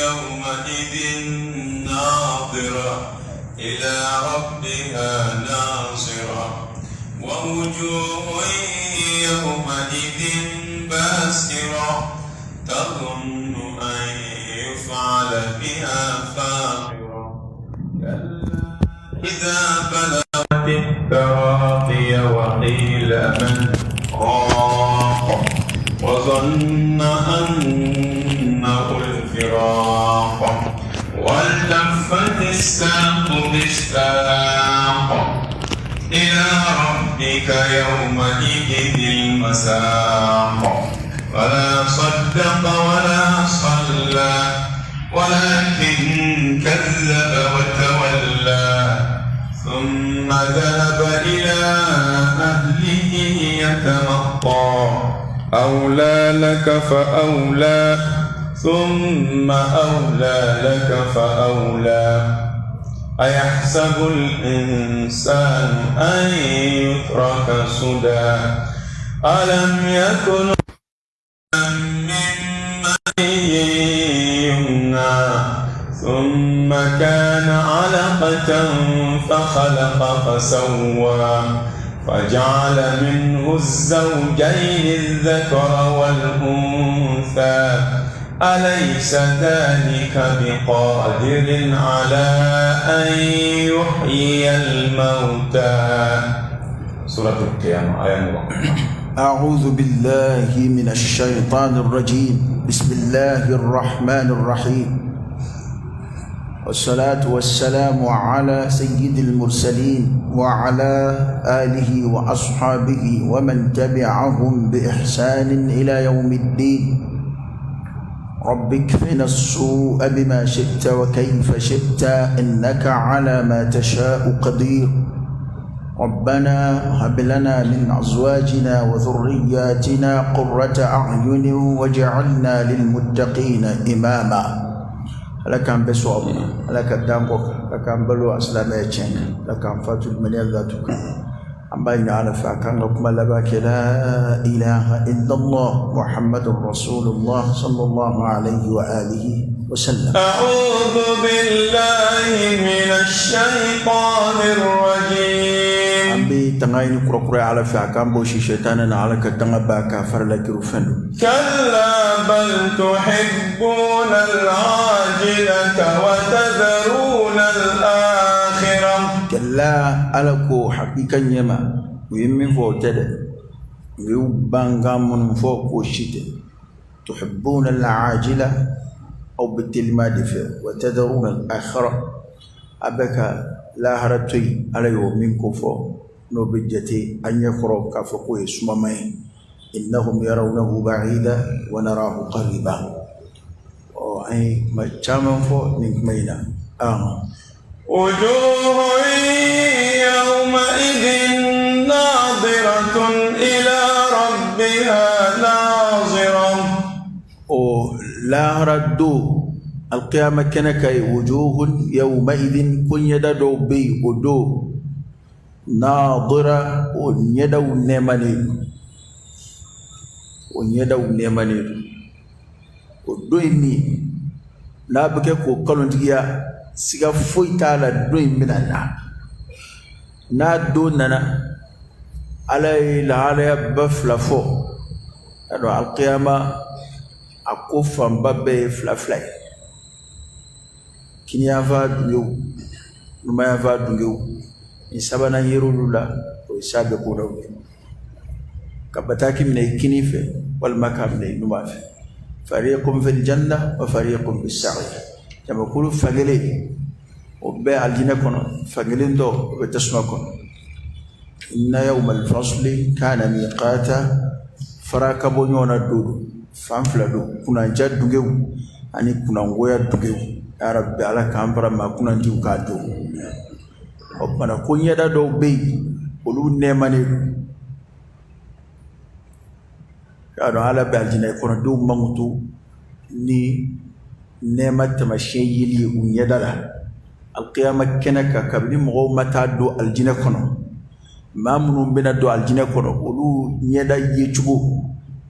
يومئذ ناظرة إلى ربها ناصرة ووجوه يومئذ باسرة تظن أن يفعل بها فاقرة إذا بلغت التراقي وقيل من راق وظن أنه الفراق والتفت الساق بالساق إلى ربك يومئذ المساق فلا صدق ولا صلى ولكن كذب وتولى ثم ذهب إلى أهله يتمطى أولى لك فأولى ثم أولى لك فأولى أيحسب الإنسان أن يترك سدى ألم يكن من ماء يمنى ثم كان علقة فخلق فسوى فجعل منه الزوجين الذكر والأنثى أليس ذلك بقادر على أن يحيي الموتى. سورة القيامة آية 1. أعوذ بالله من الشيطان الرجيم. بسم الله الرحمن الرحيم، والصلاة والسلام على سيد المرسلين وعلى آله وأصحابه ومن تبعهم بإحسان إلى يوم الدين. رب اكفنا السوء بما شئت وكيف شئت إنك على ما تشاء قدير. ربنا هب لنا من أزواجنا وذرياتنا قرة أعين واجعلنا للمتقين إماما. لكن بسوء لكن دامك لكن بلو أسلامي لكن فاتل من ذاتك أما إن على فكان لكم لباك لا إله إلا الله محمد رسول الله صلى الله عليه وآله وسلم. أعوذ بالله من الشيطان الرجيم. أبي تناين كركرة على فكان بوشي شيطانا على كتنا باكا فرلك رفن. كلا بل تحبون العاجلة وتذرون الآخرة. كلا ألكو حقيقة يما ويمين فوق تدا ويبانغا من فوق وشيت. تحبون العاجلة أو بالتلمة دفع وتذرون الآخرة. أبك لا هرتي على يومين كفو نوبجتي أن يخرج كفقوي سمامين إنهم يرونه بعيدا ونراه قريبا. أي ما جامن فوق نكمينا وجوه يومئذ ناظرة إلى ربها ناظرة. لا ردو القيامة كنكاي وجوه يومئذ كن يدو بي ودو ناظرة ونيدو نيمانير ودو إني لا بكيكو قلن تجيا siga foyi t'a la don in bɛna n'a don nana ala ye lahalaya ba fila fɔ a dɔn alqiyama a ko fanba bɛɛ ye fila fila ye kiniyanfan dungew numayanfan dungew ni sabanan yer'olu la o ye sa bɛɛ ko dɔw ye ka bataki minɛ i kini fɛ walima k'a minɛ i numan fɛ fariqun fil janna wa fariqun bis sa'ir. jamakulu fagele o bɛ aljinɛ kɔnɔ fagelen dɔ o bɛ tasuma kɔnɔ. inna yawmal fasli kana miqata fara ka bɔ ɲɔgɔn na don fan fila don kunanja dugew ani kunangoya dugew. ya rabbi ala k'an fara maa kunanjiw k'a don. o kumana ko ɲɛda dɔw bɛ yen olu nɛɛmanen don. ya dɔn ala bɛ aljinɛ kɔnɔ denw mankutu ni nɛɛma tamasiyɛn yeli ye u ɲɛda la. alqiyama kɛnɛ kan kabini mɔgɔw ma taa don aljinɛ kɔnɔ maa minnu bɛna don aljinɛ kɔnɔ olu ɲɛda yecogo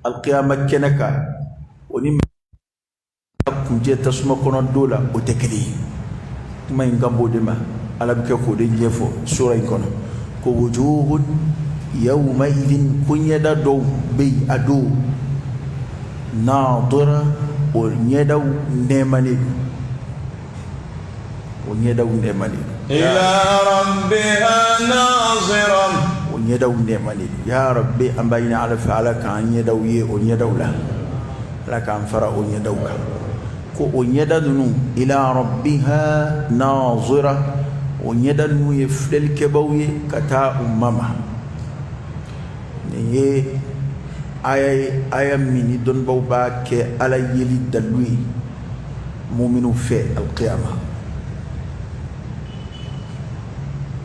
alqiyama kɛnɛ kan o ni kunje tasuma kono dola o tekeli kuma ingambo dema ala bike ko de jefo sura ikono ko wujuhun yawma idin kunyada do be ado nadira o nyeda nemani ila rabbiha nazira o nyeda nemani ya rabbi ambayna ala fa'ala kan nyeda ye o nyeda la la kan fara o nyeda ka ko o nyeda dunu ila rabbiha nazira o nyeda nu ye flel kebawi kata ummama ne aya mini don bawba ke ala yeli dalui mu'minu fi al-qiyamah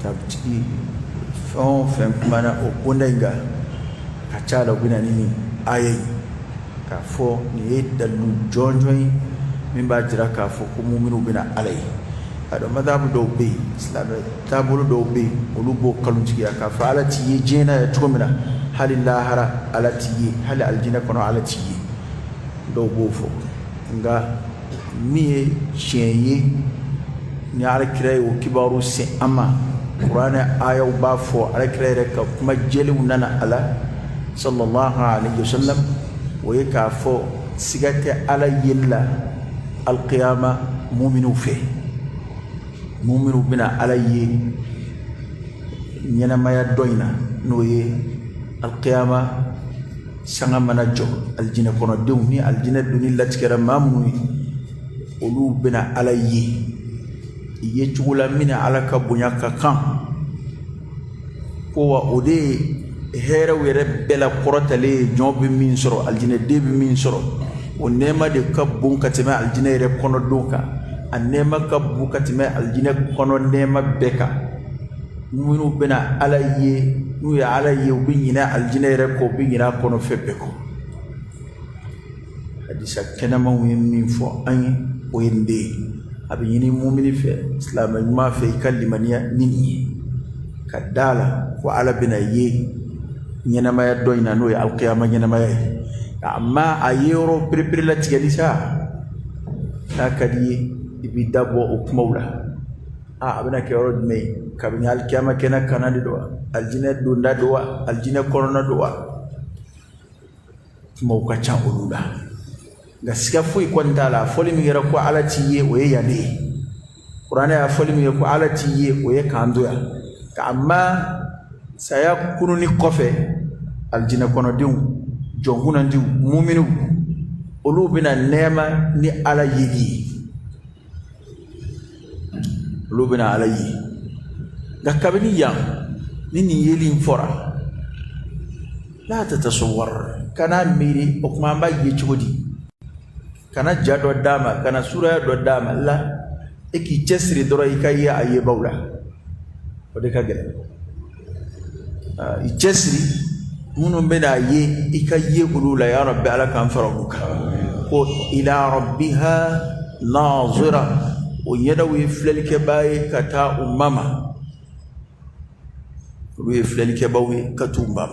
tabti fon mana o kundanga kachala guna nini aya ka fo ni dalu jonjoy min ba jira ka fo ko mu'minu bina alai ado madhabu do be islam tabulu do be olugo kalunci ya ka fa ala ti jena ya tumina halillahara ala ti hal aljina kono ala ti do bo fo nga mi chenye ni ala kire o kibaru se ama qur'ana aya ba fo ala kire ka kuma jeli nana ala sallallahu alaihi wasallam wa ka fo sigate ala yilla alqiyama mu'minu fi mu'minu bina alayyi nyana maya doyna noye alqiyama sanga mana jo aljina kono dewni aljina duni latkara mamnu olu bina alayyi ye chugula mina alaka bunyaka kan ko wa ode hera were bela korotale jobi min soro aljina debi min soro o nema de kabun katema aljina re kono doka anema kabu katime aljina kono nema beka munu bena alaye nu ya alaye ubinyina aljina re ko binyina kono febeko hadisa kenama min fo an o yende abinyini mu'mini fe islam ma fe kalimaniya nini kadala ko ala bina ye nyana ma ya doina no ya alqiyama nyana ma ya amma ayero prepare tigalisa nakadiye ibi dabo o kumawla abana ke rod me kabini alkiyama kena kanadi do aljina dunda do aljina korona do mawka cha ulula gaskiya foi kwanta la foli mi yara ko alati ye o ya ne qur'ana ya foli mi ko alati ye o ya kando ya ka amma saya kununi kofe aljina kono diu jonguna diu mu'minu olu bina nema ni ala yigi lubina alayi gakabini yang nini yeli fora la tatasawwar kana miri okuma ba yechudi kana jado dama kana sura do dama la eki chesri doro ikaya aye bawla ode kagele i chesri munum bena ye ikaye ulula ya rabbi ala kan farabuka ko ila rabbiha nazira ويدوي فلك باي كتا أمما ويفلك باي كتو أمما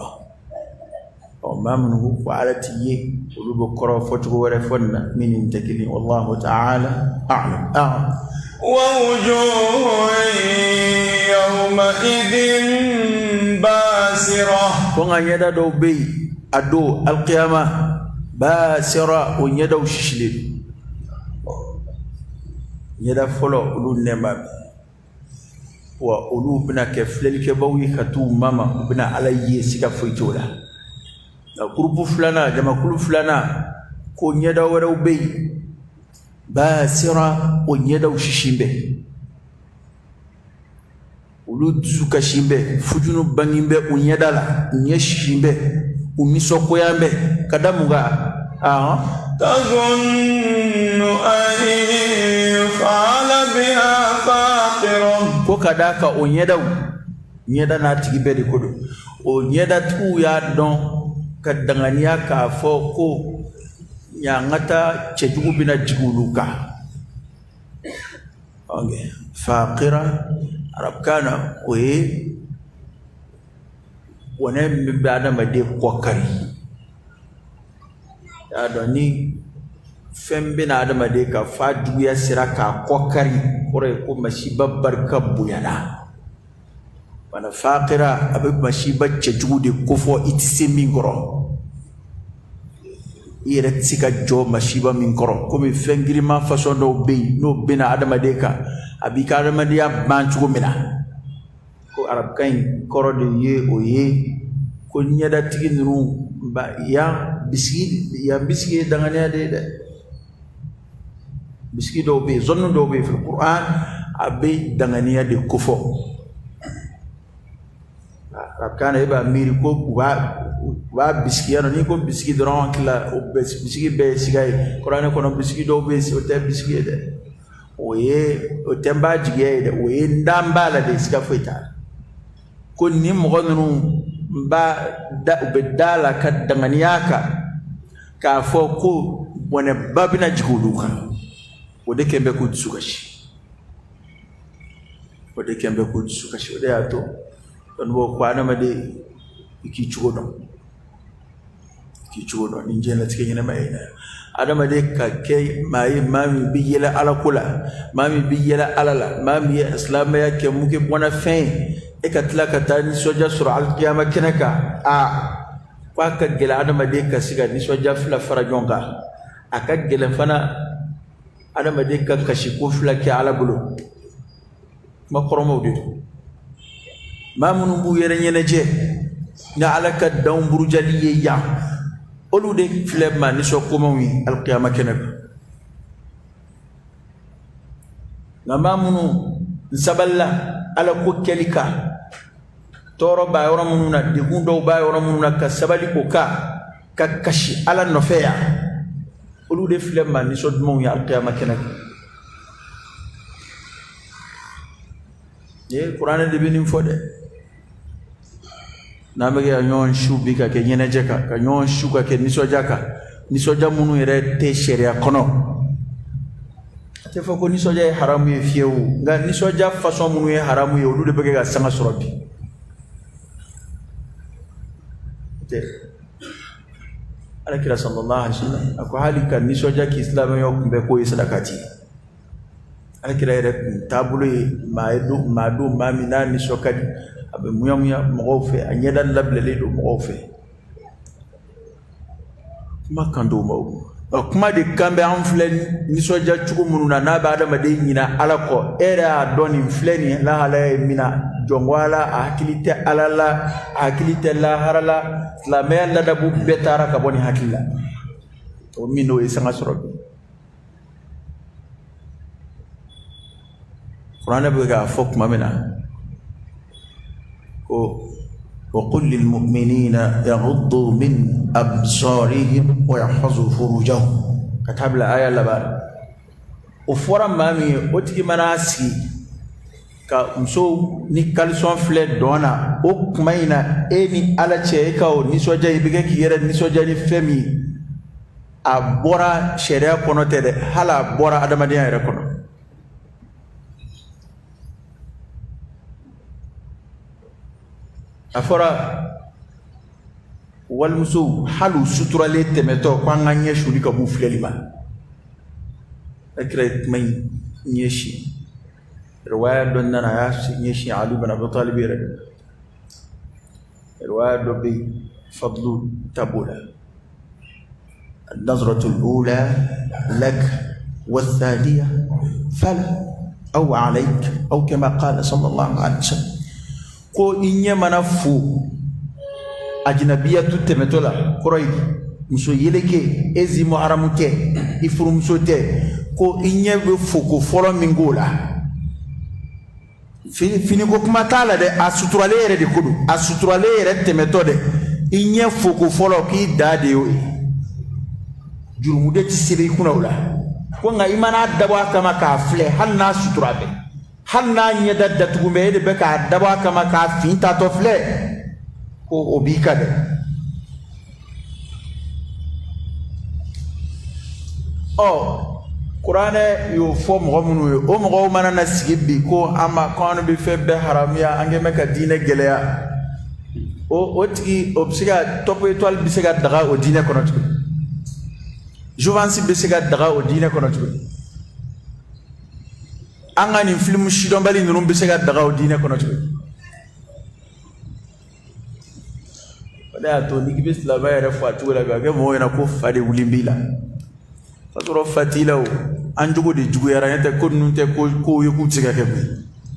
أمامه وعلى تيه ولو بكرة فتوى ورفنا من انتكلي والله تعالى أعلم ووجوه يومئذ باسرة كون يدا دو بي أدو القيامة باسرة ويدو ششلي yada folo ulu nema wa ulu bina ke flel ke bawi katu mama bina alaye sika foitola na grupu fulana jama kulu fulana ko nyada wara ubei basira o nyada ushishimbe ulu zuka shimbe fujunu bangimbe unyadala unyeshimbe umisoko yambe kadamuga تظن أن يفعل بها فاقرة ko kadaka o nyeda na tigibe de kodo o nyeda tu ya don kadangania ka fo ko ya ngata chejugu bina jiguluka okay faqira arab kana we wona mi bada ma de kokari ya doni fembe na adama de ka fa duya siraka kokari kore ko mashiba barka buyana wana faqira abe mashiba cejude ko fo itise min goro ire tsika jo mashiba min goro ko mi fengiri ma façon do be no bina adama de ka abi ka adama de ya banchu mina ko arab kain koro de ye o ye ko nyada tiginu ba ya biski dangane de biski do be zonno do be fil qur'an abe dangane de kufo kana iba miri ko wa biski yana ni ko biski doron kila o biski be sigay qur'an ko no biski do be o te biski de oye o temba jige de oye ndamba la de ska feta ko ni mo gonu ba da be dala ka danganiyaka ka fo ko wona babina jiguluka o de kembe ko tsukashi o de ato don bo kwana made iki chugodo ni jena tike nyina mai adama de ka ke mai mami biyela ala kula mami biyela alala mami islam ya ke muke bona fin e ka tla ka tani soja sura al qiyamah kenaka kwa ka gela adama de ka siga ni soja fla farajonga aka gela fana adama de ka kashi ko fla ke ala bulu ma koromo de mamunu bu yere nyene je na alaka daw burjali ya olu de flema ni so ko mawi al qiyamah kenaka na mamunu saballa ala ko kelika toro ba yoro mununa de gundo ba yoro mununa ka sabali ko ka kashi ala nofeya olu de flema ni so mo ya al qiyamah kenaka ye qur'an de binin fode namage ya nyon shubi ka ke nyene jeka ka nyon shuka ke nisoja munu yere te sharia kono te foko nisoja e haramu ye fiewu nga nisoja façon munu ye haramu ye olu de bege ga sanga sorobi te alakira sallallahu alaihi wasallam ako halika nisoja ki islam yo kumbe ko sadakati alakira yere tabulo madu mamina nisokadi abe muyamuya mogofe anyeda lablele do mogofe makando mawu kuma de kambe an flen ni soja chugo mununa na ba adama de nyina alako era doni fleni la hala mina jongwala akilite alala akilite la harala la mel da bu betara ka boni hakilla to mino e sanga sorobe qur'ana be ga fok mamena وقل للمؤمنين يغضوا من أبصارهم ويحفظوا فروجهم كتاب الآية لبار وفورا مامي أتكي مناسي كمسو نكالسون فلت دونا أكمينا إني على تشيكاو نسوجا يبقى كيرا نسوجا نفمي أبورا شريا كونو تده هلا بورا أدمانيا يركونو afora wal musu halu suturale temeto kwanga nyeshu lika bu flelima akre may nyeshi riwaya don nana ya nyeshi ali ibn abi talib riwaya do bi fadlu tabula النظرة الأولى لك والثانية فلا أو عليك أو كما قال صلى الله عليه وسلم ko inye mana fu ajnabiya tutte metola koroi muso yeleke ezi mo haramuke ifuru muso te ko inye be fu ko folo mingola fini ko kuma tala de asuturale yere de kudu asuturale yere temetode inye fu ko folo ki dade yo jurumude ti sebe kuna wala ko nga imana dabwa kama ka fle hanna suturabe hanna nyeda datugumbe de beka dabwa kama ka finta to fle ko obika de Qur'ane yo fo mo munu o mo mana na sibi ko ama kono be febbe haramia ange meka dine geleya o tigi obsiga topo étoile bisiga daga o dine kono jovansi be se ka daga o diinɛ kɔnɔ cogo an ka nin film sidɔnbali ninnu be se ka daga o diinɛ kɔnɔ cogo o de y'a to n'i bɛ silamɛ yɛrɛ fɔ a cogo la k'a kɛ mɔgɔw ɲɛna ko fa de wuli b'i la k'a sɔrɔ fa t'i la o an jogo de juguyara n'o tɛ ko ninnu tɛ kow ye k'u tɛ se ka kɛ koyi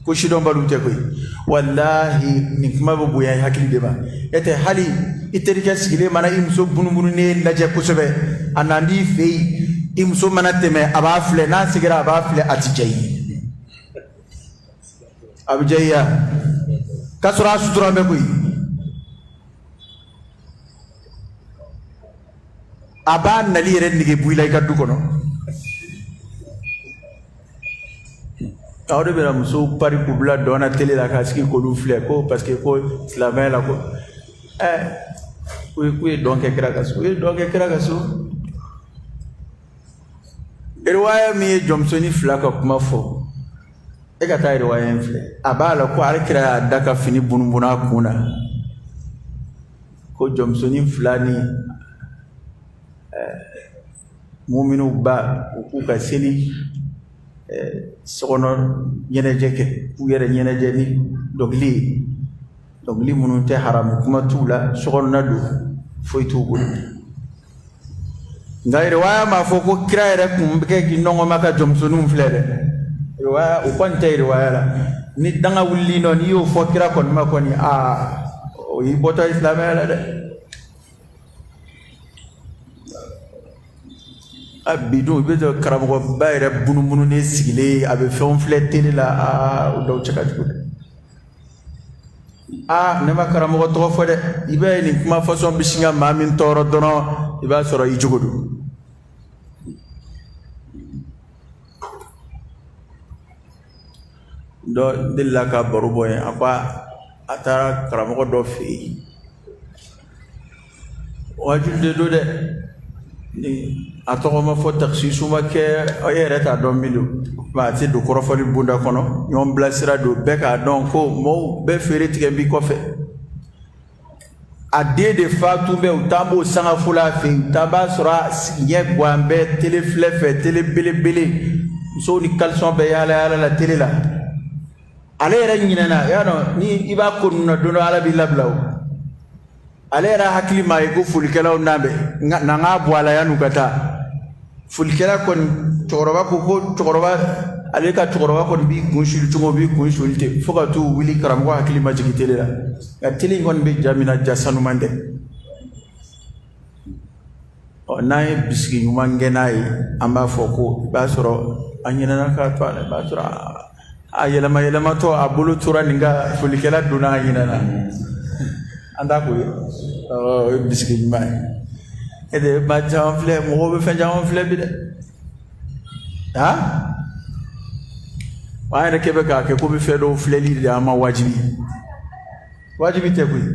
ko sidɔnbaliw tɛ koyi walahi nin kuma bɛ bonya i hakili de ma e tɛ hali i terikɛ sigilen mana i muso bunubununen lajɛ kosɛbɛ a nan b'i fɛ yen i muso mana tɛmɛ a b'a filɛ n'a seginna a b'a filɛ a tɛ diya i ye a bɛ diya i ye k'a sɔrɔ a sutura bɛ koyi a b'a nali yɛrɛ nege bɔ i la i ka du kɔnɔ aw de bɛna musow pari k'u bila dɔn na télé la k'a sigi k'olu filɛ ko parce que ko silamɛ la ko k'u ye dɔn kɛ kira ka so u ye dɔn kɛ kira ka so riwaya min ye jɔnmusonin fila ka kuma fɔ e ka taa riwaya in filɛ a b'a la ko ale kira y'a da ka fini bunubunu a kun na ko jɔnmusonin fila ni mu'minu ba u k'u ka seli sokɔnɔ ɲɛnajɛ kɛ k'u yɛrɛ ɲɛnajɛ ni dɔnkili ye dɔnkili minnu tɛ haramu kuma t'u la sokɔnɔna don foyi t'u bolo nka riwaya m'a fɔ ko kira yɛrɛ kun bɛ kɛ k'i nɔgɔma ka jɔnmusoninw filɛ dɛ riwaya o kɔni tɛ riwaya la ni danga wulili nɔ n'i y'o fɔ kira kɔni ma kɔni o y'i bɔtɔ silamɛya la dɛ a bidon i bɛ sɔrɔ karamɔgɔba yɛrɛ bunubununen sigilen a bɛ fɛnw filɛ télé la o dɔw cɛ ka jugu dɛ ne ma karamɔgɔ tɔgɔ fɔ dɛ i bɛ nin kuma fɔsɔn bɛ sin ka maa min tɔɔrɔ dɔrɔn i b'a sɔrɔ i jogo don dɔ delila ka baro bɔ yen a ko a taara karamɔgɔ dɔ fɛ yen wajibi de don dɛ a tɔgɔ ma fɔ taksisu ma kɛ e yɛrɛ t'a dɔn min don a tɛ don kɔrɔfɔli bonda kɔnɔ ɲɔgɔn bilasira don bɛɛ k'a dɔn ko mɔgɔw bɛɛ feere tigɛ bi kɔfɛ a den de fa tun bɛ u t'an b'o sangafo la fɛ yen u t'an b'a sɔrɔ a ɲɛ gan bɛ télé filɛ fɛ télé belebele musow ni caleçon bɛ yaala yaala la télé la ale yɛrɛ ɲinɛna y'a dɔn ni i b'a ko ninnu na don dɔ ala b'i labila o ale yɛrɛ hakili ma ye ko folikɛlaw n'a bɛ na ŋa bɔ a la yan'u ka taa folikɛla kɔni cɛkɔrɔba ko cɛkɔrɔba ale ka cɛkɔrɔba kɔni b'i kun suli cogo b'i kun suli ten fo ka t'u wuli karamɔgɔ hakili ma jigin télé la nka télé in kɔni bɛ ja min na ja sanuman tɛ n'an ye bisigi ɲuman kɛ n'a ye an b'a fɔ ko i b'a sɔrɔ a ɲinɛna k'a to a la i b'a sɔrɔ a yɛlɛma yɛlɛmatɔ a bolo tora nin ka folikɛla donna a ɲinɛna an t'a ko ye o ye bisigi ɲuman ye e de ba caman filɛ mɔgɔw bɛ fɛn caman filɛ bi dɛ an yɛrɛ kɛ bɛ k'a kɛ ko bɛ fɛn dɔw filɛli de an ma wajibi tɛ koyi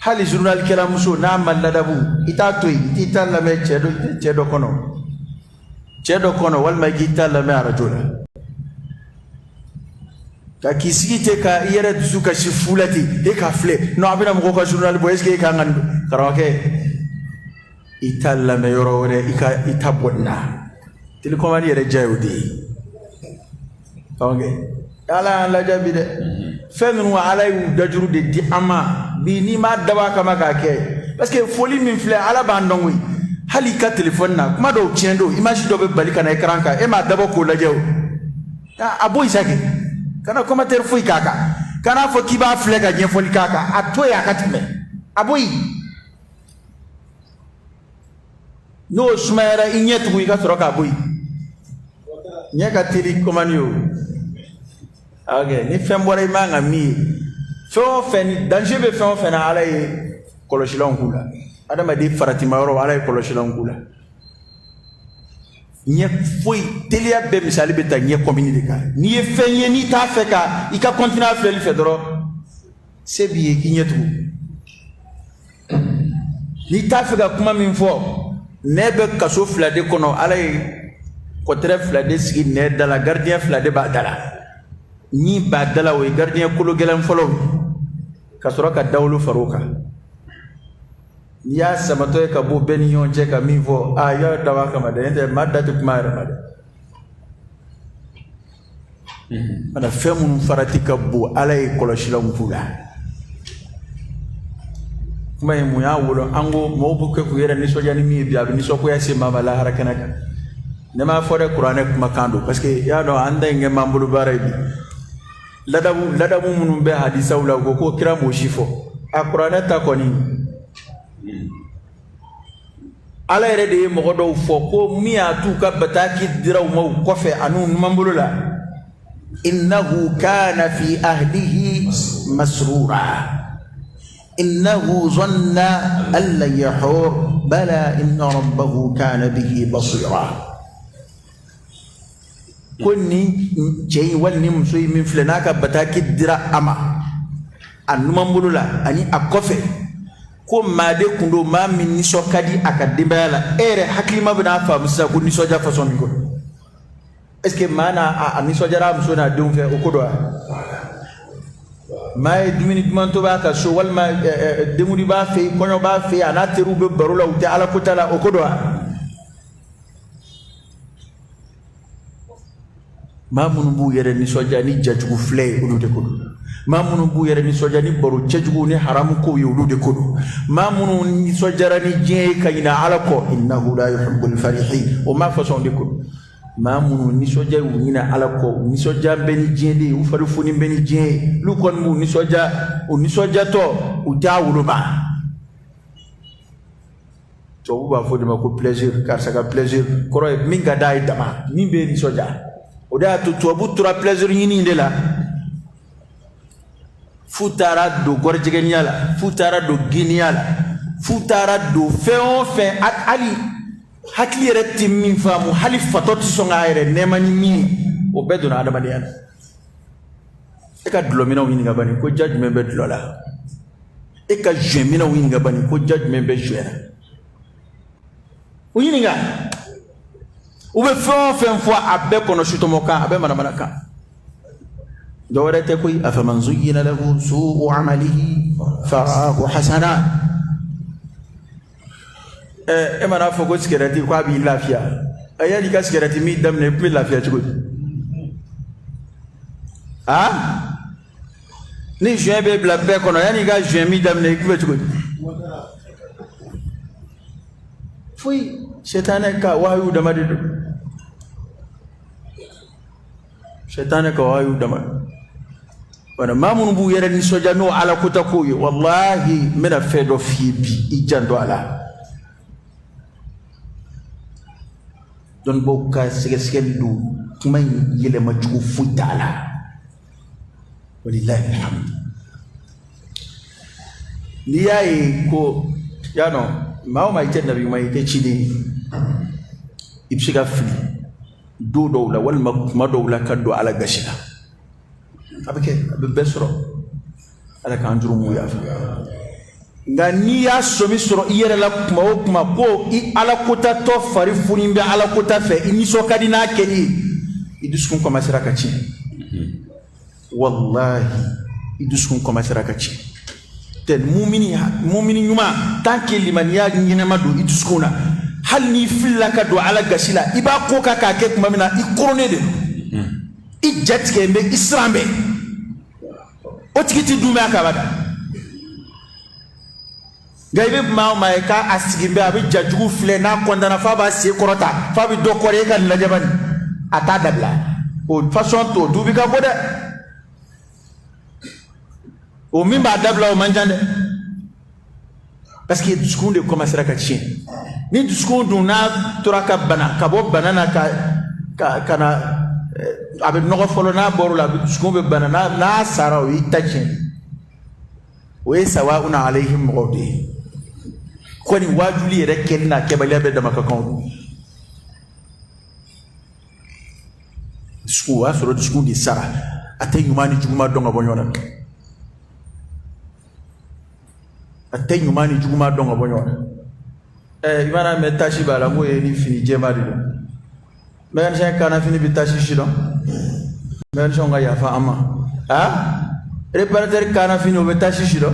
hali journalikɛla muso n'a ma ladabu i t'a to yen i t'i ta lamɛn cɛ dɔ kɔnɔ walima i k'i ta lamɛn arajo la ka k'i sigi ten ka i yɛrɛ dusu kasi fu la ten e k'a filɛ non a bɛna mɔgɔw ka journal bɔ est-ce que e kan ka karamɔgɔkɛ i ta lamɛn yɔrɔ wɛrɛ i ta bɔ nin na télécommande yɛrɛ diya ye o de ye ala y'an lajɛ bi dɛ fɛn minnu ala y'u dajuru de di an ma bi n'i m'a dabɔ a kama k'a kɛ parce que foli min filɛ ala b'an dɔn koyi hali i ka téléphone na kuma dɔw tiɲɛ don image dɔ bɛ bali ka na écran kan e m'a dabɔ k'o lajɛ o a bɔ yen sa kɛ kana commentaire foyi k'a kan kana fɔ k'i b'a filɛ ka ɲɛfɔli k'a kan a to yen a ka tɛmɛ a bɔ yen n'o sumayara i ɲɛ tugun i ka sɔrɔ k'a bɔ yen ɲɛ ka teli commande ye o ni fɛn bɔra i man ka min ye fɛn o fɛn ni danger bɛ fɛn o fɛn na ala ye kɔlɔsilanw k'u la adamaden faratima yɔrɔ ala ye kɔlɔsilanw k'u la ɲɛ foyi teliya bɛɛ misali bɛ ta ɲɛ commune de kan n'i ye fɛn ye n'i t'a fɛ ka i ka continuer a filɛli fɛ dɔrɔn se b'i ye k'i ɲɛ tugun n'i t'a fɛ ka kuma min fɔ nɛ bɛ kaso fila de kɔnɔ ala ye kɔtɛrɛ fila de sigi nɛ da la gardien fila de b'a da la ni b'a da la o ye gardien kolo gɛlɛn fɔlɔ ka sɔrɔ ka dawolo fara o kan ya samato ka bo beni yonje ka mivo ya dawa kama de ente madda tu mara made ana femu farati ka bo alay koloshila mfula kuma mu ya wolo ango mo bu ke ku yere ni soja ni mi biya ni soko ya sima bala harakana ka ne ma fore qur'ane kuma kando parce que ya do anda nge mambulu baray bi ladabu munum be hadisa wala ko kira mo shifo a qur'ane ta koni ala yɛrɛ de ye mɔgɔ dɔw fɔ ko min y'a t'u ka bataki diraw ma kɔfɛ anu numanbolo la innahu kana fi ahlihi masrura innahu zanna an lan yahur bala inna rabbahu kana bihi basira ko ni cɛ in wali ni muso in min filɛ n'a ka bataki dira a ma a numanbolo la ani a kɔfɛ ko maade kundo ma min niso kadi aka denbaya la ere hakilima bena faamu sa ko niso ja façon min ko est ce que mana a niso jara muso na dem fe o ko do may dumini dumanto ba ka so wal ma demudi ba fe konyo ba fe ana teru be barula uta ala ko tala o ko do ma munu bu yere niso ja ni jajugu flay o de ko ma munu bu yere ni soja ni baro cejugu ni haram ko yulu de kodo ma munu ni sojara ni je kayina ala ko innahu la yuhibbul farihin o ma façon de kodo ma munu ni soja wina ala ko ni soja beni jende u faru funi beni je lu kon mu ni soja to u tawulu ba to bu ba fodi ma ko plaisir car ça ka plaisir koro min ga dai dama min be ni soja o da to bu tura plaisir yini de la futara do gorjegenya la futara do ginia la futara do fe ali hakli retti min famu hali fatot songa ere nemani mi o bedo na adama diana e ka dlomina wini ngabani ko judgment be dlola e ka jemina wini ngabani ko judgment be jera wini nga o be fe fois abe kono shutomoka abe manaka دورته كوي أفمن زين له سوء عمله فرآه حسنا إما نافوكو سكرتي كوابي لافيا أيا دي كسكرتي مي دم نبي لافيا تقول ni juin be bla be kono yani ga juin mi dam ne kube tugodi fui shetane ka wayu damade do shetane ka wayu damade wana mamun bu yere ni soja no ala kuta koyi wallahi mena fedo fi bi ijando ala don bo ka sege du kuma yele ma jugu futala walillahi alhamd ni yayi ko yano mawo mai tan nabi mai te chidi ibsiga fi do dowla wal ma dowla kaddo ala gashika abike abe besro ala kan juru mu yafa ngani ya somi soro iyere la kuma ko i ala kota to fari funimbe ala kota fe ini so kadina keni iduskun commencer ka ci wallahi iduskun commencer ka ci ten mu'mini nyuma tanke limaniya ngine madu iduskuna hal ni filla ka do ala gasila iba ko ka ke kuma mina i korone de i jatke mbe islambe o tikiti dume akabada gaibe ma ka asigimbe abi jajugu fle na kondana fa ba se korota fa bi do kore kan la jabani ata dabla o façon to dubi ka boda o min ba dabla o manjande parce que discours de commencer ka chin ni discours duna toraka bana ka bo banana kana abe nogo folo na boru la discours be banana na sara o itachin o sawa una alaihim mawdi koni wajuli reken na kebale be dama ka kan discours asoro discours di sara atay nyumani juguma donga bonyona atay nyumani juguma donga bonyona imana metashi bala mo ni fini jemari do men jen kana fini bitashi shido men jonga ya fa ama réparateur kana fini o betashi shido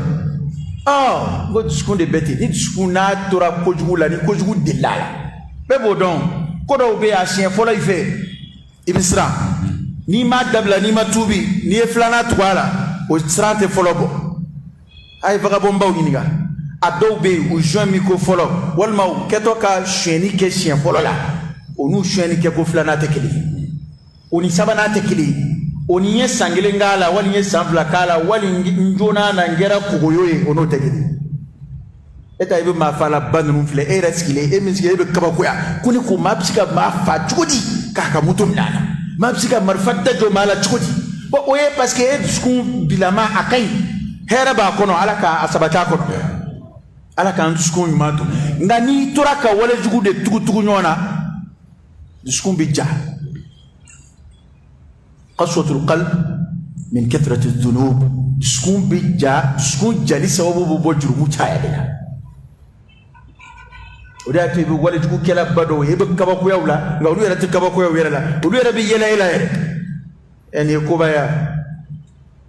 Ngo dusukun de bɛɛ ten ni dusukun n'a tora kojugu la ni kojugu delila la bɛɛ b'o dɔn ko dɔw bɛ yen a siɲɛ fɔlɔ i fɛ i bɛ siran n'i ma dabila n'i ma tuubi n'i ye filanan tugu a la o siran tɛ fɔlɔ bɔ a ye vagabondbaw ɲininka a dɔw bɛ yen u joint mi ko fɔlɔ walima u kɛtɔ ka sonyɛni kɛ siɲɛ fɔlɔ la o n'u sonyɛni kɛ ko filanan tɛ kelen o ni sabanan tɛ kelen o ni ye san kelen k'a la wali n ye san fila k'a la wali n joona na n kɛra kogoyo ye o n'o tɛ kelen e ta i bɛ maa fa la ba ninnu filɛ e yɛrɛ sigilen e min sigilen e bɛ kabakoya ko ni ko maa bɛ se ka maa fa cogo di k'a ka moto minɛ a la maa bɛ se ka marifa da jɔ maa la cogo di bon o ye parce que e dusukun bilama a ka ɲi hɛrɛ b'a kɔnɔ ala k'a sabati a kɔnɔ ala k'an dusukun ɲuman to nka n'i tora ka walejugu de tugu ɲɔgɔn na dusukun bɛ ja qaswatul qalb min kathrati dhunub dusukun bɛ ja dusukun jali sababu bɛ bɔ jurumu caya de la o de y'a to i bɛ walejugu kɛla ba dɔw ye i bɛ kabakoyaw la nka olu yɛrɛ tɛ kabakoyaw yɛrɛ la olu yɛrɛ bɛ yɛlɛ e la yɛrɛ nin ye kobaya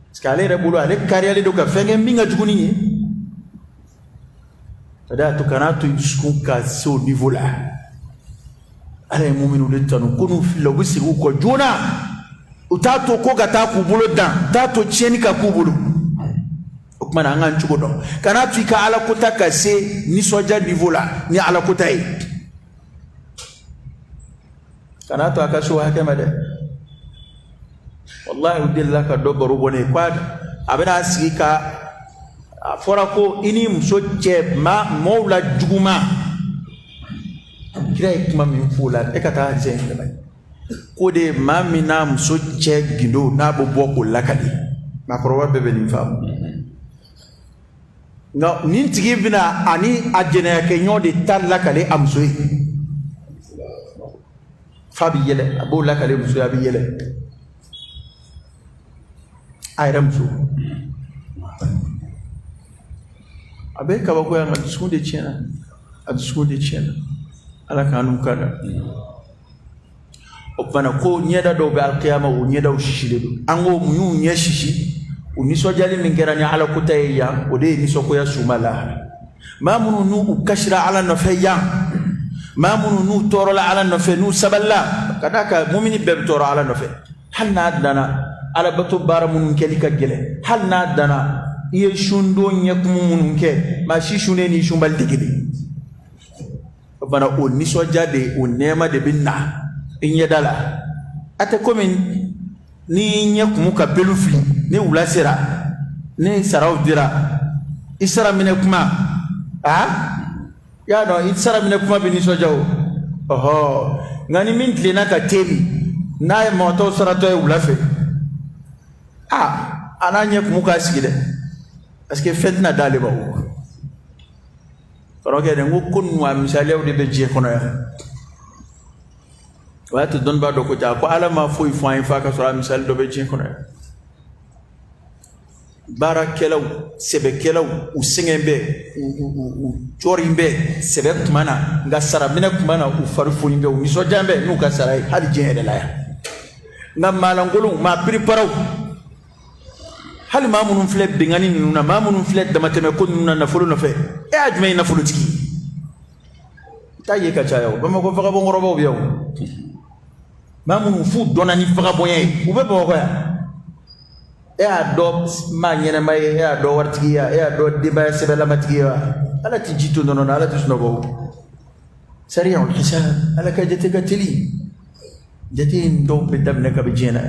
parce que ale yɛrɛ bolo ale kariyalen don ka fɛn kɛ min ka jugu ni ye o de y'a to kana to i dusukun ka se o niveau la ala ye muminw de tanu ko n'u filila u bɛ segin u kɔ joona u t'a to ko ka taa k'u bolo dan t'a to tiɲɛni ka k'u bolo o tuma na an k'an cogo dɔn kana to i ka alakota ka se nisɔndiya niveau la ni alakota ye kana to a ka se o hakɛ ma dɛ wallahi u delila ka dɔ baro bɔ ne ye ko a bɛna sigi ka a fɔra ko i ni muso cɛ mɔɔw la juguman kira ye kuma min f'o la e ka taa jɛ in dɛmɛ ko de maa min n'a muso cɛ gindo n'a bɛ bɔ k'o lakali maakɔrɔba bɛɛ bɛ nin faamu nka nin tigi bɛna ani a jɛnɛyakɛɲɔgɔn de ta lakale a muso ye f'a bɛ yɛlɛ a b'o lakale muso ye a bɛ yɛlɛ a yɛrɛ muso a bɛ kabakoya nka dusukun de tiɲɛna a dusukun de tiɲɛna ala k'an n'u ka da o kumana ko ɲɛda dɔw bɛ alikiyama o ɲɛdaw sisilen don an ko mun y'u ɲɛ sisi u nisɔndiyali min kɛra ni alakota ye yan o de ye nisɔngoya suma lahara maa minnu n'u kasira ala nɔfɛ yan maa minnu n'u tɔɔrɔla ala nɔfɛ n'u sabalila ka d'a kan mumini bɛɛ bɛ tɔɔrɔ ala nɔfɛ hali n'a danna alabato baara minnu kɛli ka gɛlɛn hali n'a danna i ye sundon ɲɛkumu minnu kɛ maa si sunnen ni sunbali tɛ kelen o fana o nisɔndiya de o nɛɛma de bɛ na i ɲɛda la a tɛ komi ni ɲɛkumu ka belu fili ni wula sera ni saraw dira i sara minɛ kuma y'a dɔn i sara minɛ kuma bɛ nisɔndiya o ɔhɔ nka ni min tilenna ka teli n'a ye mɔgɔtɔw saratɔ ye wula fɛ a n'a ɲɛkumu k'a sigi dɛ parce que fɛn tɛna d'ale ma o karamɔgɔkɛ dɛ n ko ninnu a misaliyaw de bɛ diɲɛ kɔnɔ yan o y'a to dɔnnibaa dɔ ko ten ko ala ma foyi fɔ an ye f'a ka sɔrɔ a misali dɔ bɛ diɲɛ kɔnɔ yan baarakɛlaw sɛbɛkɛlaw u sɛgɛn bɛ u jɔri bɛ sɛbɛ tuma na nka sara minɛ tuma na u fari foni bɛ u nisɔndiya bɛ n'u ka sara ye hali diɲɛ yɛrɛ la yan nka maalankolonw maa piriparaw hali maa minnu filɛ bɛnkanni ninnu na maa minnu filɛ damatɛmɛko ninnu na nafolo nɔfɛ e y'a jumɛn ye nafolotigi i t'a ye ka caya o bamakɔ vagabondkɔrɔbaw bɛ yan o maa minnu f'u dɔnna ni vagabondya ye u bɛ bamakɔ yan e y'a dɔn maa ɲɛnɛma ye e y'a dɔn waritigi ye e y'a dɔn denbaya sɛbɛlamatigi ye wa ala tɛ ji to nɔnɔ na ala tɛ sunɔgɔ o sariya hisab ala ka jate ka teli jate in dɔw bɛ daminɛ kabi diɲɛ na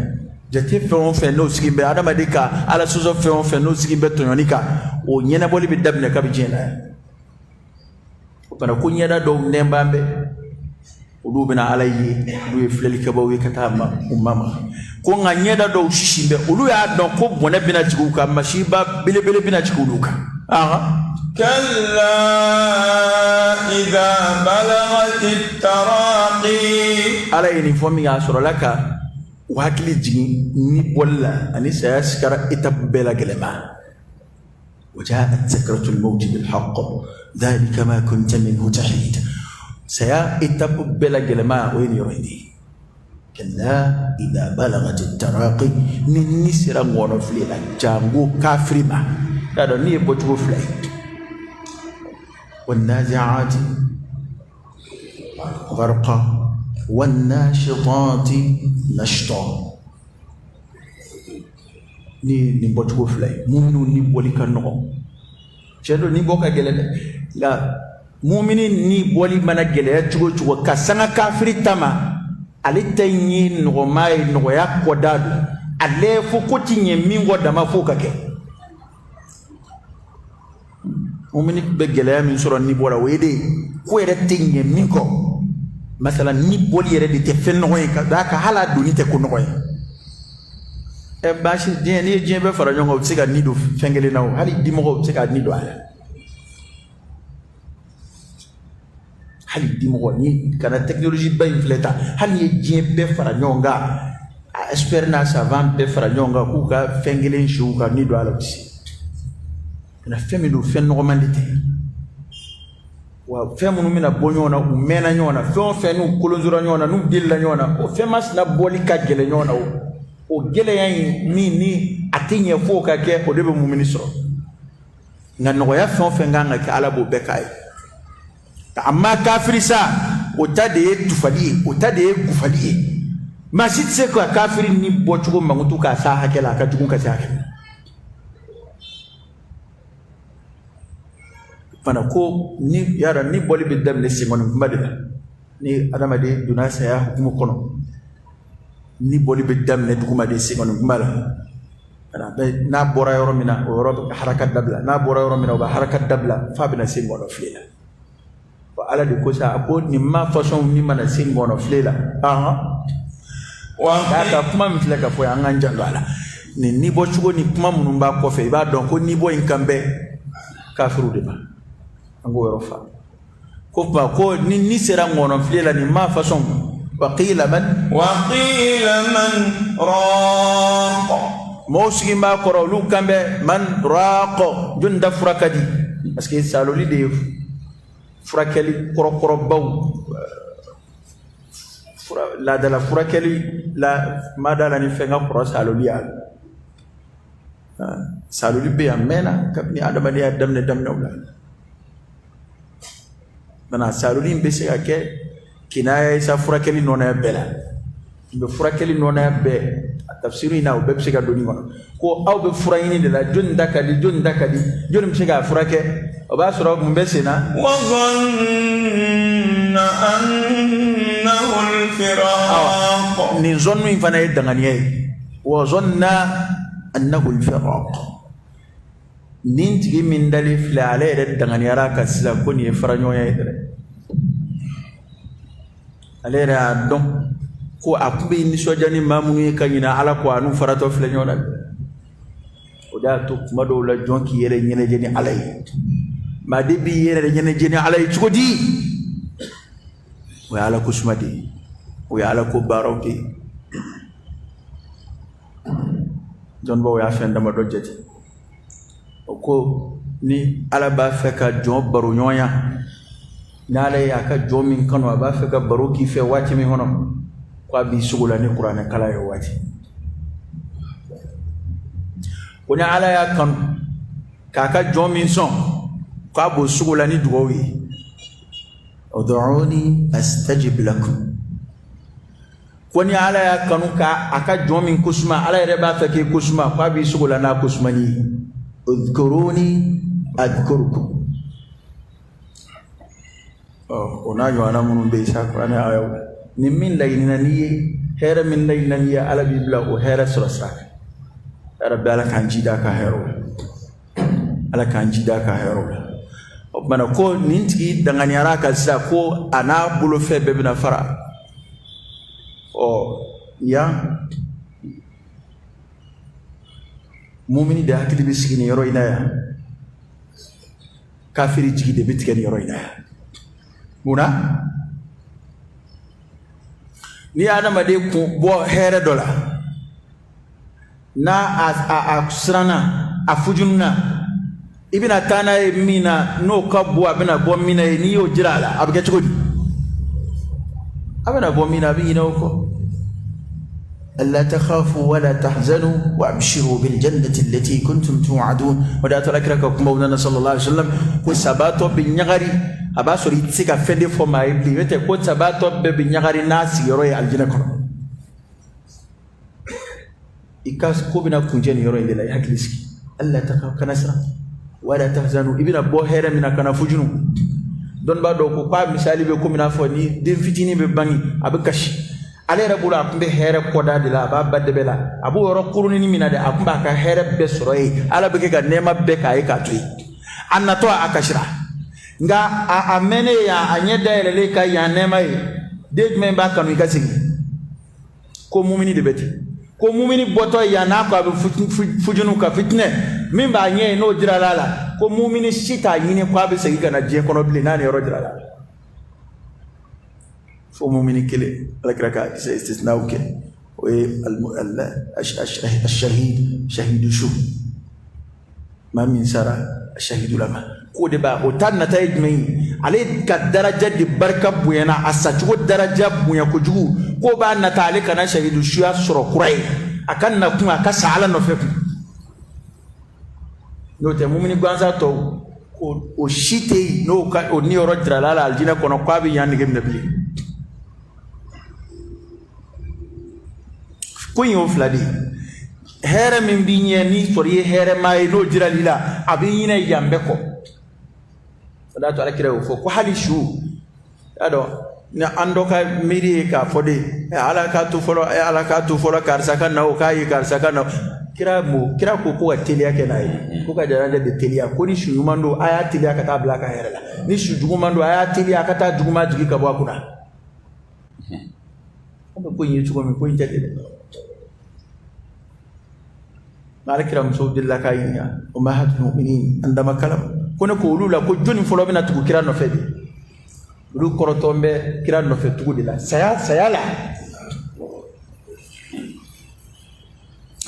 jate fɛn o fɛn n'o sigi bɛ adamaden ka ala sɔsɔ fɛn o fɛn n'o sigi bɛ tɔɲɔni kan o ɲɛnabɔli bɛ daminɛ kabi diɲɛ na o fana ko ɲɛda dɔw nɛn b'an bɛ olu bɛna ala ye olu ye filɛlikɛbaw ye ka taa u ma ko nka ɲɛda dɔw sisi bɛ olu y'a dɔn ko bɔnɛ bɛna jigin u kan masiba belebele bɛna jigin olu kan كلا إذا بلغت التراقي ala ye nin fɔ min k'a sɔrɔla ka u hakili jigin ni bɔli la ani saya sigara étape bɛɛ la gɛlɛma وجاءت سكرة الموت بالحق ذلك ما كنت منه تحيد saya étape bɛɛ la gɛlɛma o ye nin yɔrɔ in de ye كلا إذا بلغت التراقي ni sera ŋɔnɔ fili la jango kafiri ma y'a dɔn ni ye bɔcogo fila ye والنازعات غرقا والناشطات نشطا ni botugo flay mu'minu ni boli kan no cedo ni boka gelede la mu'mini ni boli mana gelede tugo ka sanga kafiri tama ali tayni no mai no ya kodadu ale fu kotinye mingo dama fu kake mu'mini be gelede min soro ni bola wede ko yere tinye minko masalan ni boli yere de te fenno ka daka hala duni te ko no bashi ni be fara nyongo tsika nido fengele nawo hali dimo tsika nido ala hali dimo ni kana technologie ba infleta hali be fara nyonga esperna savant be fara nyonga ku ka fengele nshu ka nido ala tsi na femido fen no mandite wa femunu mina bonyona u mena nyona fenu kolonzura nyona nu dilla nyona o femas na boli ka gele nyona o gele yan ni atinye foka ke o debe mu'mini so ngano ya fenga ke ala bo bekai amma kafiri sa o tade tufali o tade gufali masit se ko kafiri ni bochugo mangutu ka sa hakela ka tugun ka sa pana ko ni yara ni boli be dem ne singon madina ni adama de dunasa ya hukumu kono ni boli be dam ne duguma de singon mala ana be na bora yoro mina o yoro harakat dabla na bora yoro mina ba harakat dabla fa bina singon flela wa ala de ko sa ko ni ma façon ni mana singon flela wa ka kuma mi flela ka fo ya nganja ngala ni bo chugo ni kuma munumba ko fe ba donc ni bo inkambe kafiru de ba ango yoro fa ko ba ko ni sera ngono flela ni ma façon وقيل من راق موسي ما قرولو كامbe من راق جند فركدي parce que saloli de furakeli korokoro baw la dala furakeli la madala ni fenga pro saloli al saloli be amena kabni adama ni adam ne damna wala bana saloli be se ake kinaya isa furakeli nona bela be furakeli nona be tafsiri na be se ga doni ngono ko aw be furayini de la jonda kadi jon se ga furake o ba soro mo besena wa zanna annahu al-firaq ni zonu infana yedangani wa zanna annahu al-firaq nintigi min dalif la ale dangani ara kasila ko ni faranyo ya idre alera donc ko akube ni sojani mamunu kanyina ala ko anu farato fle nyona o da to kuma do la jonki yere nyene jeni alay ma debi yere nyene jeni alay chukodi o ala ko sumadi o ala ko baroki jon bo ya fenda ma do jeti o ko ni ala ba feka jon baro nyoya nala ya ka jomin kanu ba fe ka baroki fe wati mi hono kwa bi sugula ni qur'an kala yo wati kuna ala ya kan ka jomin son kwa bo sugula ni duwi ud'uni astajib lakum kuni ala ya kanu ka aka jomin kusma ala ya ba fe ke kusma kwa bi sugula na kusma ni udhkuruni adhkurukum ona yoana munun be sa qur'an ayo ni min layna ni hera min layna ni ala bibla o hera surasa rabbi ala kanjida ka hero o bana ko ninti dangani ara ka sa ko ana bulo fe be bina fara o ya mu'mini da hakili bisigini yoro ina ya kafiri jigi de bitigani yoro ina ya muna ni adama de ku bo here dola na a srana afujunna ibina tana mina no kabu abina bo mina ni yo jirala abge chugodi abina bo mina bi ino ko ألا تخافوا ولا تحزنوا وأبشروا بالجنة التي كنتم توعدون ودا تلكرك مولانا صلى الله عليه وسلم وسباتو بنيغاري أباسو ريتسيكا فندي فما يبلي ويتي كو سباتو بنيغاري ناس يروي الجنة كنو إكاس كوبنا كنجين يروي للا يحكلسكي ألا تخافوا كنسرا ولا تحزنوا ابن أبو هيرا من كان فجنو دون بعدو كو مثالي بكم من أفوني دين فتيني بباني أبكاشي ale rabula akumbe here koda de la ba badde bela abu woro kuruni ni minade akumba ka here be soroyi ala be ga nema be ka ikatui annato akashira nga amene ya anyeda ele ka ya nema yi de me ba kanu ikasigi ko mumini de beti ko mumini boto ya na ko abu fujunu ka fitne mimba nye no diralala ko mumini shita yini ko abu segi kana je kono bile nani yoro diralala فمؤمن كله لكرك استثناء كله الشهيد شهيد شو ما من سرى الشهيد لما كود با وتان نتايج مي عليه كدرجة بركة بوينا أساتو درجة بوينا كجو كو با نتالي كنا شهيد شو سر كراي أكن نكون أكاس على نفق نو تمؤمن غانزا تو o shite no ka o ni oro drala la aljina kono kwabi yandi gem nabli kunyo fladi here min binye ni toriye here mai no jiralila abiyina yambe ko salatu ala kira fo ko hali shu ado na andoka miri ka fode ala ka tu folo karsaka na o kai karsaka na kira ko telia kenai ko ka jaranja de telia ko ni shu mando aya telia ka ta blaka here la ni shu jugumando aya telia ka ta juguma jigi ka bwa kuna ko yin chugo mi ko yin jade مالك رمسود الله كاينيا ومهات المؤمنين عندما كلام كنا كولولا كجوني فلو بنا تقول كيران نفدي لو كرتومبه كيران نفدي تقول لا سيا لا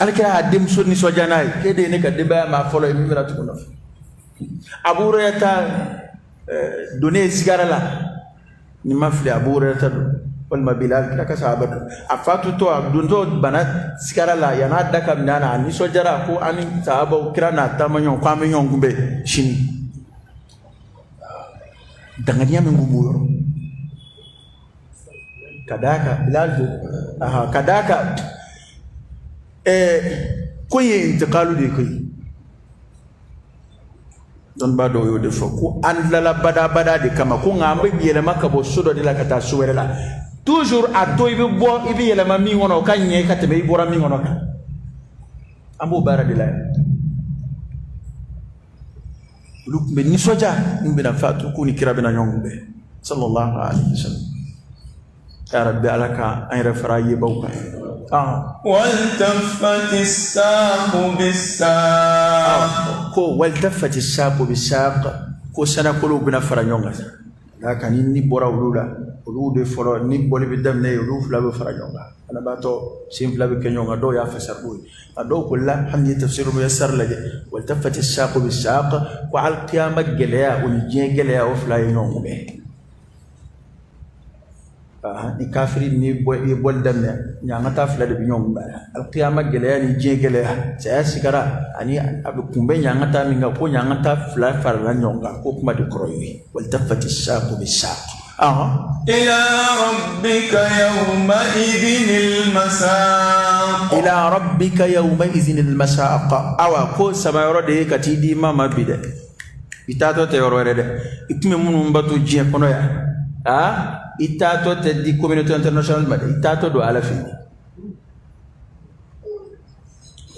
alika adim sunni sojanai kede ne ka deba ma folo mi mira tukuno abureta donné sigara la ni mafli abureta wal mabilal kaka sahabatu afatu to dunto bana sigara la yana daka minana ni sojara ko ani sahaba kirana tamanyon kwa menyon gumbe shini dangania mengubu yoro kadaka bilal kadaka koye intikalu de koy don bado yo de foko andala bada de kama ko ngambe yele makabo sudo de la kata suwere la toujours ato ibe bo ibe yele mami wono kanye katebe ibora mi wono ka ambo bara de la luk be ni soja mbe na fatu kuni kirabe na nyongbe sallallahu alaihi wasallam ya rabbi alaka ay refraye bawka والتفت الساق بالساق والتفت الساق بالساق كو سنا كلو بنا فرانيونغا لكن ني بورا ولولا ولود فرو ني بولي بدم ني ولو فلا فرانيونغا انا باتو سيم فلا بكنيونغا دو يا فسربوي ادو كلا حني تفسير ميسر لجي والتفت الساق بالساق وعلى القيامه جليا ونجي جليا وفلا ينونغ ni kafiri ni bol damne nyanga ta fla de binyong ba al qiyamah gele ni jegele saya sikara ani abu kumbe nyanga ta minga ko nyanga ta fla far la nyonga ko kuma de kroyi wal tafati saqu bisaq ila rabbika yawma idhinil masaq ila rabbika yawma idhinil masaq awa ko samayoro de katidi mama bide itato te yorore ikume munu mbatu je kono ya itato te di communauté internationale ma itato do ala fi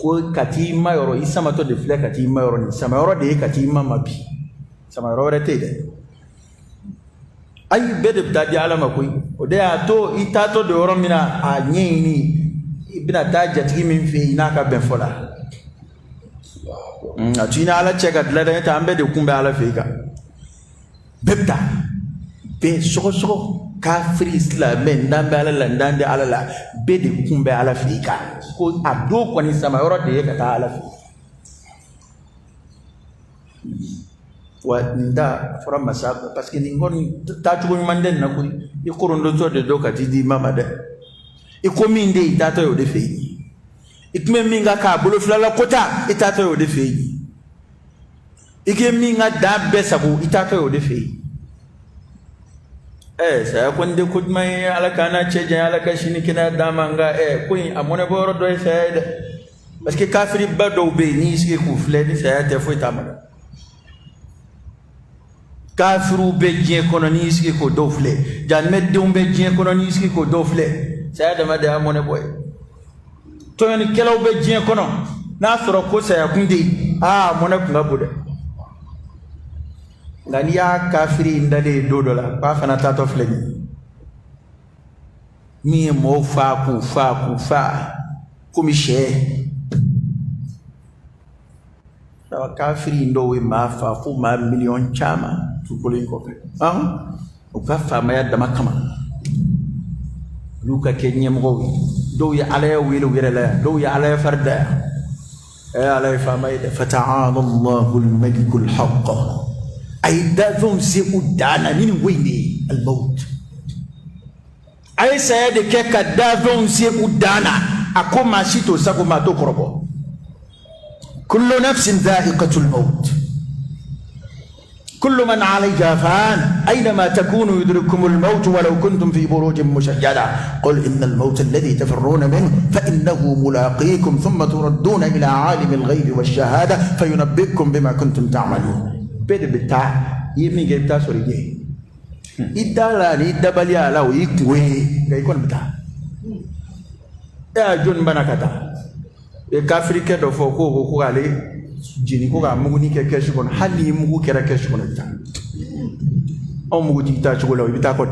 ko kati mayoro isama to de fle kati mayoro ni sama yoro de kati mama bi sama yoro rete de ay bede da di ala makoy o de ato itato de yoro mina a nyini ibina ta jatigi min fi naka ben fola atina ala cheka de la ta ambe de kumbe ala fi ka bebta be soko kafiri islam ndambe ala la ndande ala la be de kumbe ala fika ko ado ko ni sama yoro de kata ala fi wa nda fora masab parce que ni ngoni ta tugo manden na ko i korondo to de do kati di mama de iko min de itata yo de feyi ikme minga ka bolo flala kota itata yo de feyi ike minga da besa ko itata yo de feyi saya konde kudmai ala kana cheje ala kashini kina damanga kuin amone boro do saya parce que kafiri bado be ni iske ku fle ni saya te foi tamala kafiru be je kono ni iske ko do fle jan medde be je kono ni iske ko do fle saya dama de amone boy to en kelaw be je kono na soro ko saya kundi mone ku ngabude ngani ya kafiri ndale dodola ba fana tato fleni mi mo fa kumi she na kafiri ndo we mafa fu ma million chama tukolin ko o ka fa ma ya dama kama luka kenye mgo do ya ala ya wilo wirala do ya ala ya farda ala ya fa ma ida fata'ala Allahul malikul haqq ay davon se udana nini wende al-maut ay sayade ke ka davon se udana akoma shito sakoma to korobo kullu nafsin dha'iqatul maut kullu man 'alayha fan aynama takunu yudrikumul maut walau kuntum fi burujin mushayyada qul innal mauta alladhi tafirruna minhu fa innahu mulaqikum thumma turadduna ila 'alimil ghaibi wash-shahada fayunabbi'ukum bima kuntum ta'malun bede beta yimi ge beta sori ge idala ni dabali ala o ikwe ngai kon beta jon banakata e kafrike do fo ko ale jini ko ga muguni ke keshi kon hali mugu kera keshi kon beta o mugu dita chugola beta ko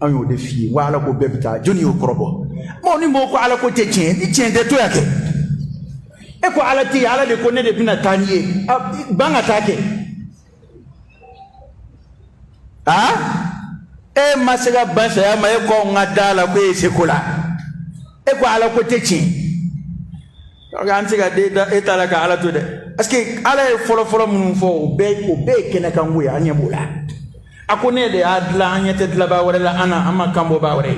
ayo de fi wala ko bebita joni o krobo mo ni mo ko ala ko te chen di chen de to yake e ko ala ti ala de ko ne de bina taniye banga take masega bansa ya ma ko ngadala ko esekula ko ala ko techi ga antiga de etala ka ala to de aske ala folo mun fo be kena kan wuya anya bula akone de adla anya te dla ba wala ana ama kambo ba wala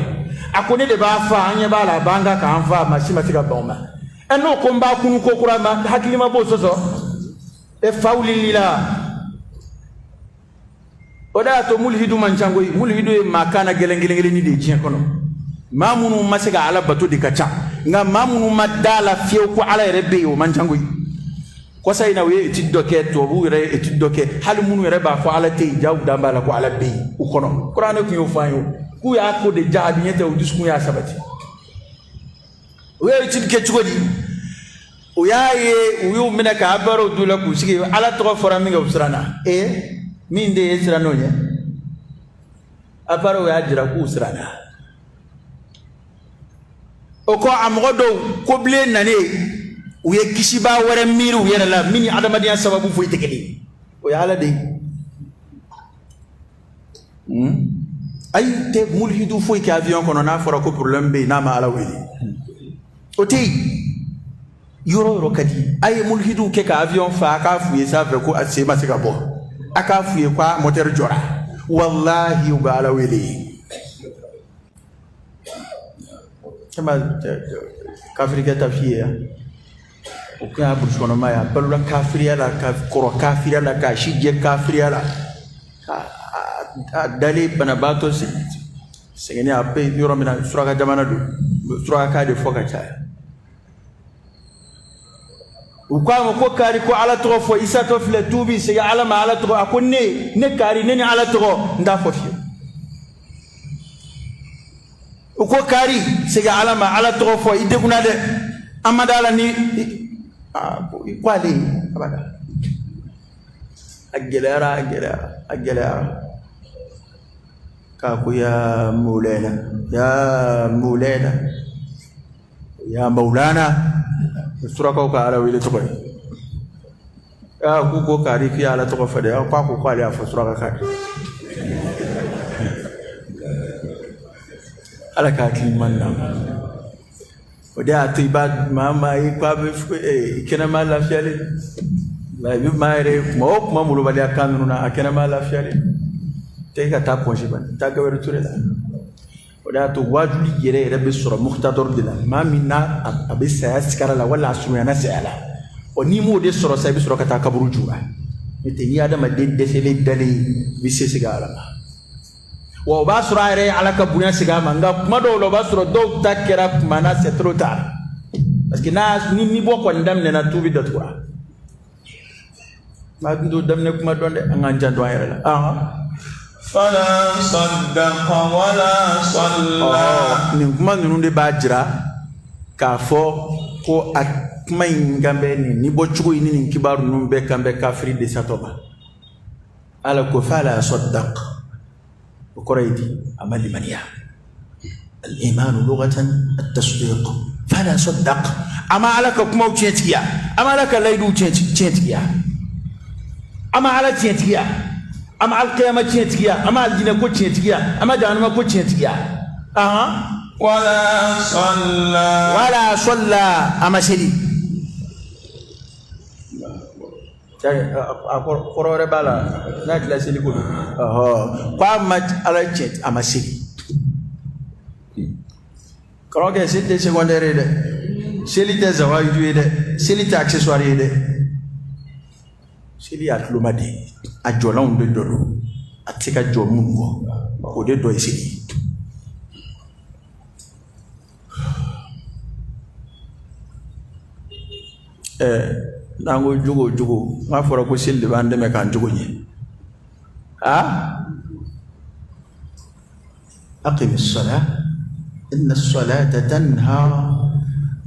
akone de ba fa anya ba la banga ka anfa mashima tiga bomba eno ko mba kunu ko kurama hakilima bo soso e fawli lila oda to mulhidu manchango mulhidu e makana gelengele ni de jien kono mamunu masega ala batu de kacha nga mamunu madala fiu ko ala rebe o manchango ko say na we tiddoke to bu re tiddoke hal munu re ba fo ala te jaw dambala ko ala be u kono qur'an ko yo fayo ku ya ko de jaabi nyete o disku ya sabati we tidke chugodi o ya ye u yo menaka baro dula ku sigi ala to fora minga usrana min de esrano nya aparo ya jira ku usrana o ko amgodo ko ble nane uye kishiba wara miru yana la mini adamadiya sababu fo itekeli o ya ala de ay te mulhidu fo ke avion kono na fora ko problème be na ma ala weli o te yoro kadi ay mulhidu ke ka avion fa ka fuye sa fe ko ase ma se ka bo aka fuye kwa moteur jora wallahi uba ala weli kama kafirika tafiya o ka bu sono maya balula kafiriya la ka koro kafiriya la ka shije kafiriya la dali banabato sengeni ape yoro mina suraka jamana du suraka ka de foka cha ukwa ko kari ko ala to fo isa to fle tubi se ala ma ala to akonne ne kari ne ala to nda fo fi uko kari se ala ma ala to fo ide kuna de amadala ni kwali abada agelera ka ko ya maulana suraka ka ala wile to ko ya ko kari fi ala to ko fade ya ko kwali afa suraka ka ala ka kimanna oda tiba mama ikwa be kena mala fiale la bi maire mo mamulo bali akanu na akena mala fiale te ka ta ponje ban ta ga wero turela ولا تواجد يرى رب السورة مختار دلا ما منا أبي سياسكر لا ولا سمعنا نسأله ونيمو دي السورة سيب السورة كتاكبر جوا نتني هذا ما دين دسلي دلي بيسيسكارا وباسرة يرى على كبنيا سكار مانغا ما دولو باسرة دو تكرا مانا ستروتا بس كنا نيمي بوكو ندم لنا توبي دتوا ما دو دم نكما دون أنجان دوا يرى فلا صدق ولا صلى نكما نونde bajira kafo ko akma ingambe ni bochugo ini kibaru numbe kambe kafiri de satoba ala ko fala saddaq وقريدي أمل منيا الإيمان لغة التصديق فلا صدق أما عليك كمو تشيتيا أما عليك ليدو تشيتيا أما على تشيتيا أما على القيامة تشيتيا أما على الجنة كو تشيتيا أما جهنم كو تشيتيا ولا صلى أما سيدي أقول بلا ناكل سيدي كله قام على تشيت أما سيدي كروكي سيدي سكوندري ده سيدي زوايدو ده سيدي أكسسواري ده سيدي أكلوما ده أجولون بدرو أتيكا جومونغو وده دوي سيدي nango jugo ma fora ko silde bande me kan jugo ni أقم الصلاة إن الصلاة تنهى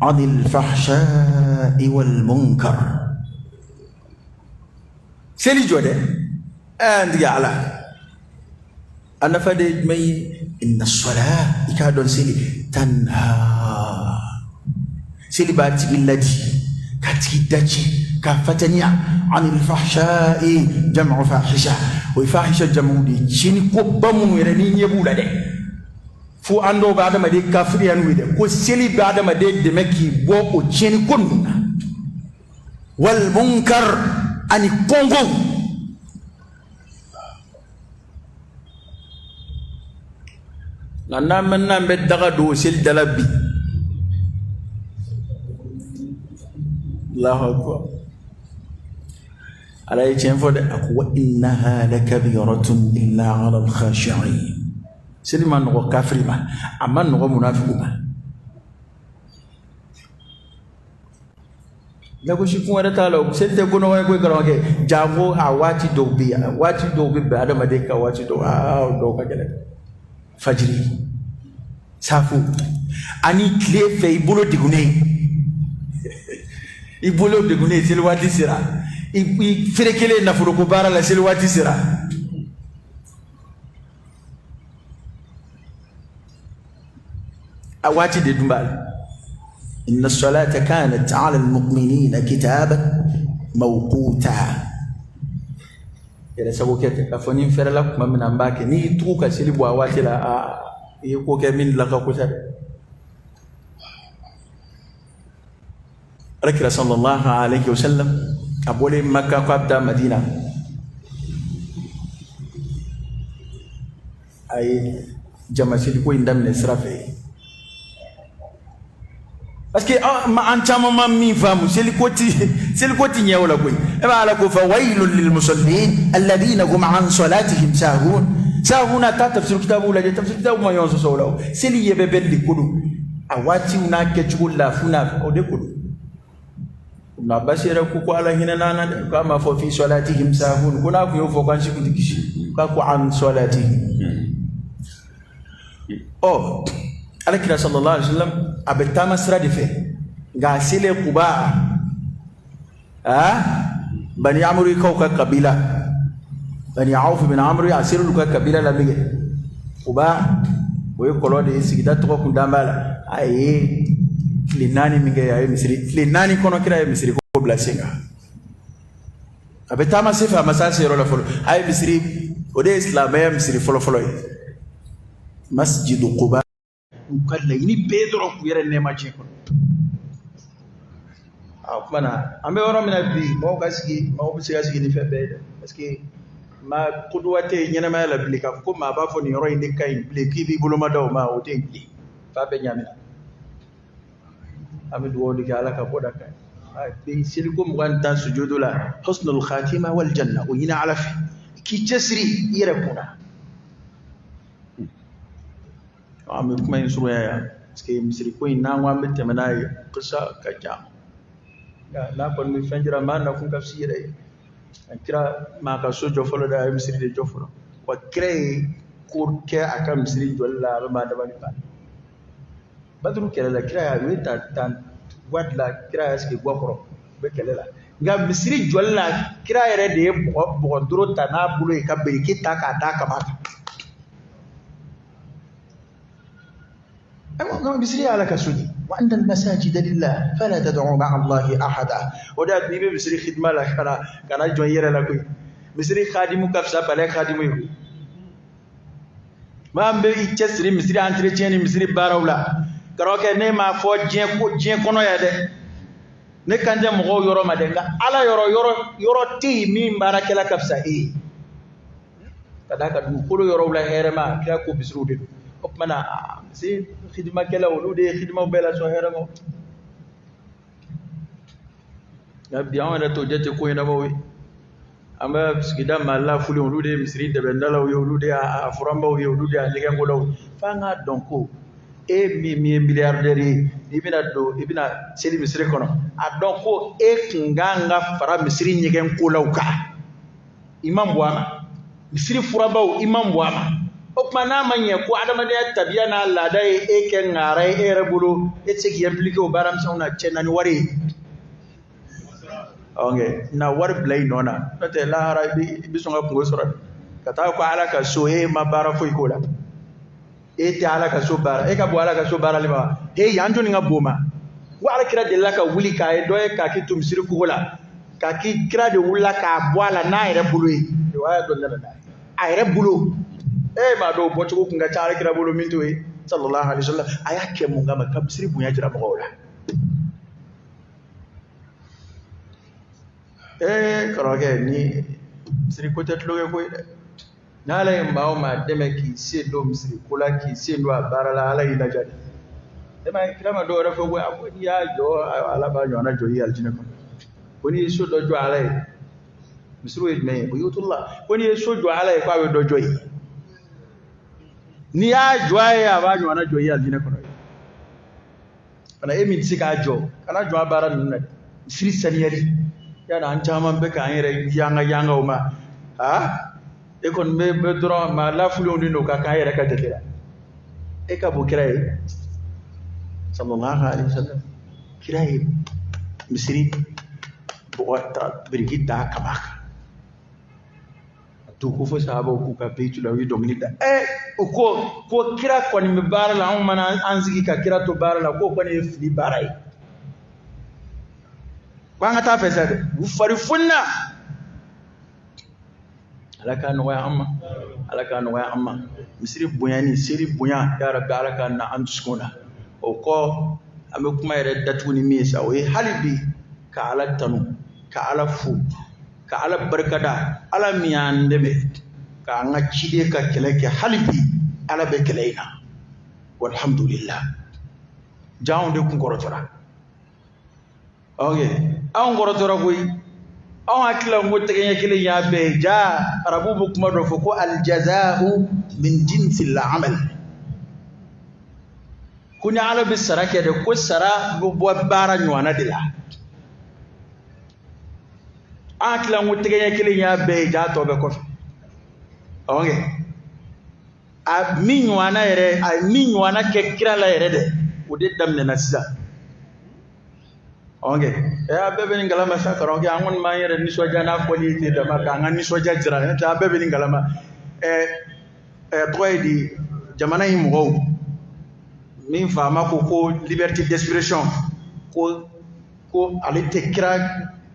عن الفحشاء والمنكر سيلي جودة أنت يعلى أنا فدي مي إن الصلاة يكادون سيلي تنهى سيلي باتي بالذي كاتيداتي كافتنيا عن الفحشاء جمع فاحشة وفاحشة جمع دي شيني كوبامو يرني يبولا دي فو أندو بعد ما دي كافريان ويدا كو سيلي بعد ما دي دمكي بو او شيني كونونا والمنكر أني كونغو نانا منا بدغا دو سيل دلبي الله أكبر على يجنفد أقوى إنها لكبيرة إلا على الخاشعين سلما نغو كافر ما أما نغو منافق ما لكو شكو وانا تالو سلطة كونو وانا كوي كرامك جاغو واتي دوبيا واتي دوبي بعد ما ديكا واتي دوكا جلد فجري سافو أني كلي في بولو ديغوني ibolo de gune sel wati sira i ferekele na furo ko bara la sel wati sira awati de dumbal inna as-salata kanat 'ala al-mu'minina kitaban mawquta ila sabo kete afoni ferala kuma mina mbake ni tuka sel bo awati la e ko ke min la ko ta ركلا صلى الله عليه وسلم أبولي مكة قابدا مدينة أي جماسي لكو يندم نسرافي باسكي ما أنتم ما مين فامو سيلكوتي نيولا كوي إما على كوفا ويل للمصلين الذين هم عن صلاتهم ساهون تفسير كتاب ولا تفسير كتاب ما ينسوا سوله سيلي يببل لكلو أواتي هناك تقول لا فنا أو دكلو na basira kuko ala hinana kama fo fi salatihim sahun kuna ku yofo kan shi kudikishi ka ku an salatihim alakira sallallahu alaihi wasallam abetama sradife ga sile quba bani amri ko ka kabila bani auf bin amri asiru ka kabila la bige quba boy kolode sigida to ko ndambala aye linani minge ya misri linani kono kira ya misri ko blasinga abetama sifa masasi rola folo ay misri ode islam ya misri folo masjid quba ukalla ini pedro ku yere ne machi ko mana ambe woro mina bi mo gasigi ni febe parce que ma qudwate nyana ma la blika ko ma ba fo ni roy ni kay bliki bi buluma daw ma o te bli fa be nyamina amid wodi ka ala ka boda kay ay bi silikum wanta sujudula husnul khatima wal janna o yina ala fi ki jasri yere kuna am kuma yin suru ya ske misri ko ina ngwa be temana qissa ka jam ya la kon mi fenjira ma na kun tafsire kira ma ka so jofolo da misri de jofolo wa kire kur ke aka misri jolla ba da bani ba badru kele la kira ya wita tan wadla kira ya ske gwakoro be kele la ga misri jolla kira yere de bo duro tana bulu ka berikita ka da ka ba أما بسري على كسودي وأن المساجد لله فلا تدعوا مع الله أحدا وده نبي بسري خدمة لك كنا جوير لكوي بسري خادم كفسا بلا خادم يو ما أم بيجسري بسري أنتريتيني بسري بارولا كروك نما فوج جين كونو يده نكانجا مغو يورو مدنga ala yoro ti min barakela kafsa kadaka du kolo yoro la herema kya ko bisru de mana si khidma kala wulude khidma bela so heramo nabi amana to jete ko ina bawi amba skida malla fuli wulude misri de bendala wulude a furamba wulude a liga ngolo fanga donko mi milliardaire ibina seli misri kono a donko nganga fara misri nyigen ko lawka imam bwana misri furamba imam bwana okmana manye ko adama de tabiya na Allah dai ken ngare rebulu etseki implique o baram sauna chenani wari okay na war blay nona te la harabi bisunga ko sura kata ko ala ka so ma bara foi ko la te ala ka so bara ka bo ala ka so bara lima yanjo ni ngaboma wa ala kira de la ka wuli ka do ka ki tum sir ko la ka ki kira de wula ka bo ala na rebulu wa do la ay rebulu ma do bocho ko nga chaare kira bolo minto sallallahu alaihi wasallam ayake munga makabsiri bunya jira magola karoge ni siri ko tetlo ko ide nala yamba ma deme ki se do misri kula ki se ndo barala ala ila jadi dema kira ma do rafo ko abodi ya jo ala ba nyona jo yi aljina ko woni so do jo ala misru ejme buyutullah woni so jo ala ko awe do jo yi ni ya joye abajo wana joye aljina kono kana emi tsika jo kana jo abara nunna siri saniyari yana an jaman be kan yere yanga uma e kon be dro ma la fulo ndi no ka kan yere ka tetira ka bo kirai sallallahu alaihi wasallam kirai misri bo wata brigida kabaka to ko fo sahaba ko ka peitu la wi dominita ko kira ko ni bara la on mana anzigi ka kira to bara la ko ni fili bara yi kwanga ta fesa de u fari funna alaka no ya amma misri bunyani siri bunya ya rabbi alaka na antuskuna o ko ame kuma yere datuni misa o halibi ka ala tanu ka ala fu ka ala barkada ala miyande be ka nga cide ka keleke halibi ala be keleina walhamdulillah jawnde ku ngorotora okay an ngorotora koy an akila ngote kenya kile ya be ja arabu bu kuma do foko al jazaa'u min jinsi al amal kunya ala bi sarake de ko sara bo bara nywana dila akila ngote kenya kile ya be ja to be ko okay a minywana yere a minywana ke kira la yere de ode damne na sisa okay bebe ni ngalama sakara okay angon ma yere ni soja na foli te da maka ngani soja jira ta bebe ni ngalama di jamana yi mo min fama ko liberté d'expression ko ale te kira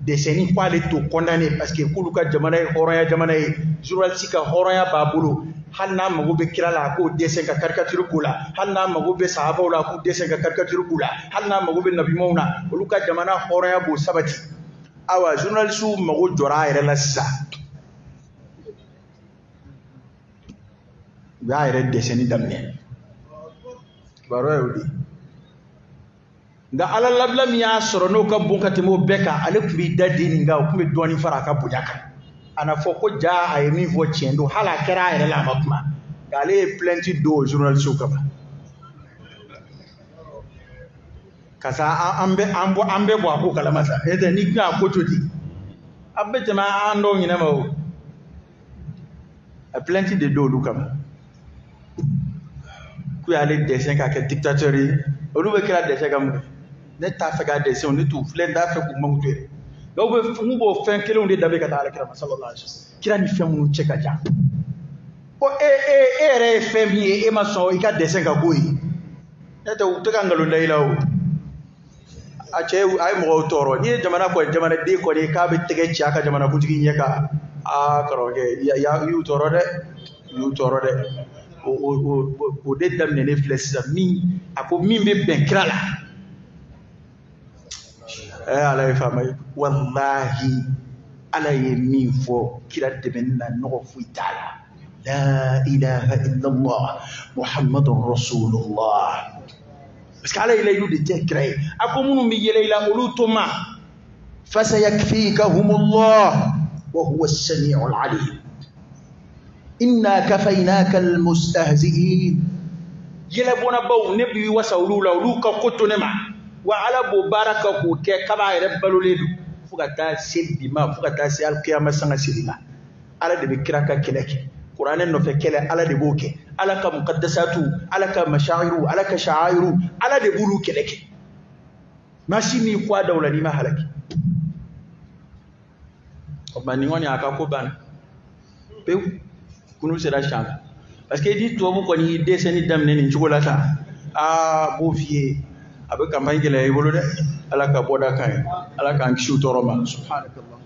décennie ko ale to condamné parce que kuluka jamana yi horoya jamana yi journaliste ka horoya babulu halna mago be kira la ko desen ka caricature kula halna mago be sahaba la ko desen ka caricature kula halna mago be nabi mauna uluka jamana horoya bo sabati awa journaliste mago jora yere la sa b'a yɛrɛ dɛsɛni daminɛ baro ye o de nka ala labila min y'a sɔrɔ n'o ka bon ka tɛmɛ o bɛɛ kan ale tun b'i da den nin kan o tun bɛ dɔɔnin fara a ka bonya kan a na fɔ ko ja a ye min fɔ tiɲɛ don hali a kɛra a yɛrɛ la a ma kuma nka ale ye plainte don o journaliste kama karisa an bɛɛ bɔ a ko kalama sa n'o tɛ n'i tun y'a ko to ten a bɛ tɛmɛ an dɔw ɲɛnama o a plainte de don olu kama k'u y'ale dɛsɛ k'a kɛ dictateur ye olu bɛ kɛra dɛsɛ ka mun ne t'a fɛ k'a dɛsɛ ne t'u filɛ n t'a fɛ k'u mankutu yɛrɛ dɔw bɛ n'u b'o fɛn kelenw de dabɛ ka taa alakira ma sallallahu alaihi wasallam kira ni fɛn minnu cɛ ka jan ko e yɛrɛ ye fɛn min ye e ma sɔn i ka dɛsɛ ka bɔ yen ne tɛ u tɛ ka nkalon da i la o a cɛ a ye mɔgɔw tɔɔrɔ n'i ye jamanaden kɔni k'a bɛ tɛgɛ ci a ka jamanakuntigi ɲɛ kan karamɔgɔkɛ y'u tɔɔrɔ dɛ y'u tɔɔrɔ dɛ o de daminɛnen filɛ sisan a ko min bɛ bɛn kira la ala ye faama ye walahi ala ye min fɔ kira dɛmɛni na nɔgɔ foyi t'a la la ilaha illallah muhammadun rasulullah parce que ala ye layidu de tɛ kira ye a ko minnu bɛ yɛlɛ i la olu to ma fasayakfikahumullah wa huwa as-sami'ul alim inna kafaynaka al-mustahzi'in yɛlɛbɔnna baw ne b'i wasa olu la olu ka ko to ne ma wa ala b'o baara kɛ k'o kɛ kaba yɛrɛ balolen don fo ka taa se bi ma fo ka taa se alikiyama sanga seli ma ala de bɛ kira ka kɛlɛ kɛ kuranɛ nɔfɛ kɛlɛ ala de b'o kɛ ala ka muqaddasatu ala ka mashayiru ala ka sha'airu ala de b'olu kɛlɛ kɛ masi min kɔ a daw la n'i ma halaki o tuma nin kɔni a ka ko banna pewu kunu sera siyan parce que ni tubabu kɔni y'i dɛsɛni daminɛ nin cogo la tan b'o f'i ye a bɛ campagne gɛlɛya i bolo dɛ ala ka bɔda kan ye ala k'an kisi o tɔɔrɔ ma subhanakallah